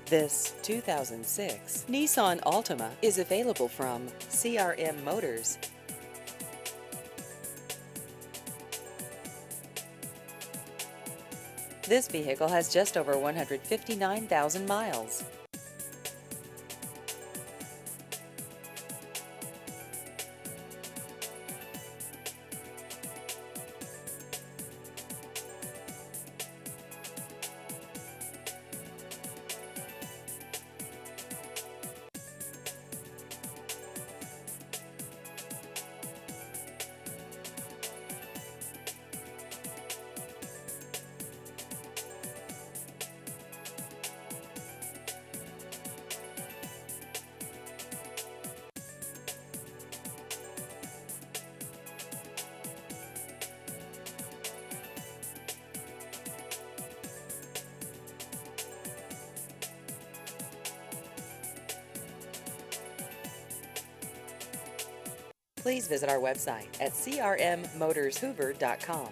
This 2006 Nissan Altima is available from CRM Motors. This vehicle has just over 159,000 miles. Please visit our website at crmmotorshoover.com.